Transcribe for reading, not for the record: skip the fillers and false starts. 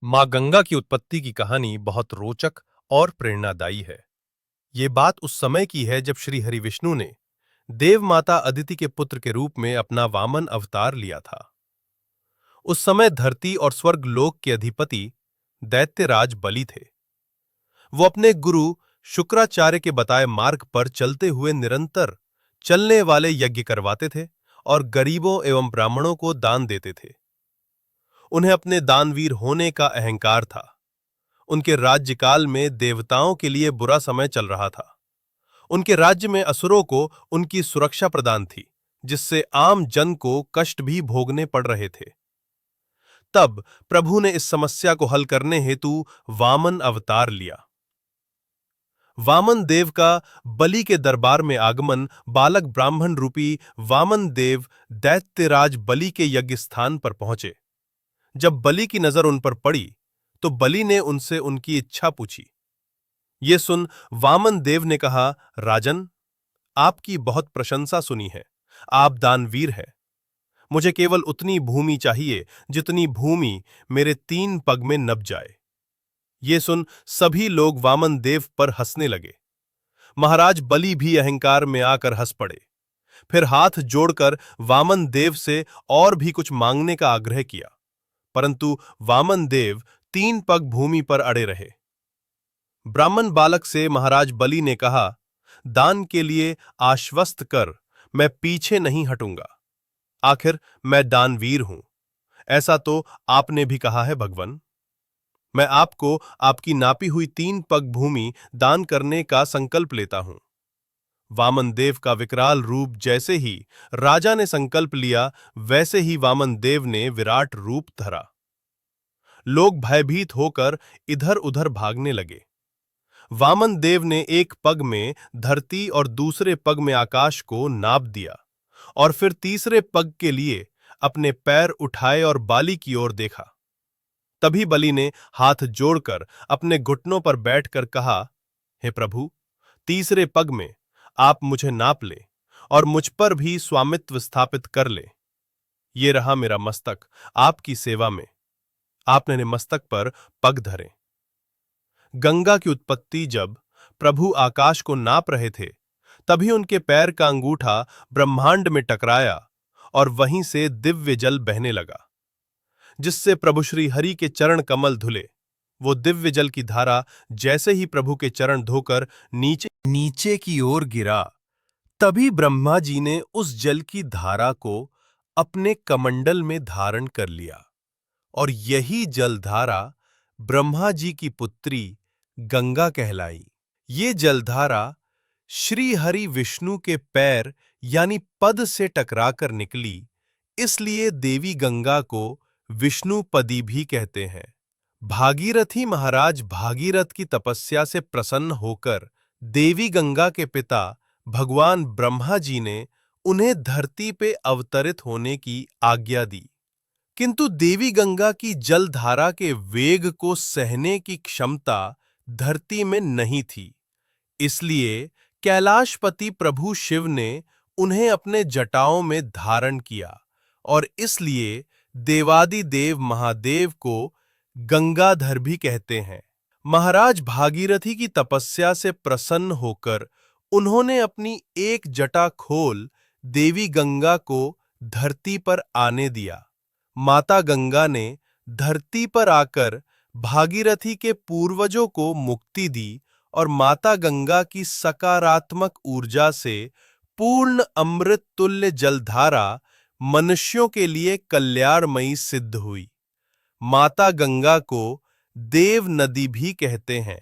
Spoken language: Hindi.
माँ गंगा की उत्पत्ति की कहानी बहुत रोचक और प्रेरणादायी है। ये बात उस समय की है जब श्री हरि विष्णु ने देव माता अदिति के पुत्र के रूप में अपना वामन अवतार लिया था। उस समय धरती और स्वर्ग लोक के अधिपति दैत्यराज बलि थे। वो अपने गुरु शुक्राचार्य के बताए मार्ग पर चलते हुए निरंतर चलने वाले यज्ञ करवाते थे और गरीबों एवं ब्राह्मणों को दान देते थे। उन्हें अपने दानवीर होने का अहंकार था। उनके राज्यकाल में देवताओं के लिए बुरा समय चल रहा था। उनके राज्य में असुरों को उनकी सुरक्षा प्रदान थी, जिससे आम जन को कष्ट भी भोगने पड़ रहे थे। तब प्रभु ने इस समस्या को हल करने हेतु वामन अवतार लिया। वामन देव का बलि के दरबार में आगमन बालक ब्राह्मण रूपी वामन देव दैत्यराज बलि के यज्ञ स्थान पर पहुंचे। जब बलि की नजर उन पर पड़ी तो बलि ने उनसे उनकी इच्छा पूछी। ये सुन वामन देव ने कहा, राजन, आपकी बहुत प्रशंसा सुनी है। आप दानवीर हैं। मुझे केवल उतनी भूमि चाहिए जितनी भूमि मेरे 3 पग में नप जाए। ये सुन सभी लोग वामन देव पर हंसने लगे। महाराज बलि भी अहंकार में आकर हंस पड़े। फिर हाथ जोड़कर वामन देव से और भी कुछ मांगने का आग्रह किया, परंतु वामन देव 3 पग भूमि पर अड़े रहे। ब्राह्मण बालक से महाराज बलि ने कहा, दान के लिए आश्वस्त कर, मैं पीछे नहीं हटूंगा। आखिर मैं दानवीर हूं, ऐसा तो आपने भी कहा है भगवन। मैं आपको आपकी नापी हुई 3 पग भूमि दान करने का संकल्प लेता हूं। वामन देव का विकराल रूप जैसे ही राजा ने संकल्प लिया, वैसे ही वामन देव ने विराट रूप धरा। लोग भयभीत होकर इधर उधर भागने लगे। वामन देव ने एक पग में धरती और दूसरे पग में आकाश को नाप दिया और फिर तीसरे पग के लिए अपने पैर उठाए और बाली की ओर देखा। तभी बलि ने हाथ जोड़कर अपने घुटनों पर बैठकर कहा, हे प्रभु, तीसरे पग में आप मुझे नाप ले और मुझ पर भी स्वामित्व स्थापित कर ले। ये रहा मेरा मस्तक आपकी सेवा में। आपने मस्तक पर पग धरे। गंगा की उत्पत्ति जब प्रभु आकाश को नाप रहे थे, तभी उनके पैर का अंगूठा ब्रह्मांड में टकराया और वहीं से दिव्य जल बहने लगा, जिससे प्रभु श्री हरि के चरण कमल धुले। वो दिव्य जल की धारा जैसे ही प्रभु के चरण धोकर नीचे नीचे की ओर गिरा, तभी ब्रह्मा जी ने उस जल की धारा को अपने कमंडल में धारण कर लिया और यही जलधारा ब्रह्मा जी की पुत्री गंगा कहलाई। ये जलधारा श्री हरि विष्णु के पैर यानी पद से टकराकर निकली, इसलिए देवी गंगा को विष्णुपदी भी कहते हैं। भागीरथी महाराज भागीरथ की तपस्या से प्रसन्न होकर देवी गंगा के पिता भगवान ब्रह्मा जी ने उन्हें धरती पे अवतरित होने की आज्ञा दी। किंतु देवी गंगा की जलधारा के वेग को सहने की क्षमता धरती में नहीं थी, इसलिए कैलाशपति प्रभु शिव ने उन्हें अपने जटाओं में धारण किया और इसलिए देवादिदेव महादेव को गंगाधर भी कहते हैं। महाराज भागीरथी की तपस्या से प्रसन्न होकर उन्होंने अपनी एक जटा खोल देवी गंगा को धरती पर आने दिया। माता गंगा ने धरती पर आकर भागीरथी के पूर्वजों को मुक्ति दी और माता गंगा की सकारात्मक ऊर्जा से पूर्ण अमृत तुल्य जलधारा मनुष्यों के लिए कल्याणमयी सिद्ध हुई। माता गंगा को देव नदी भी कहते हैं।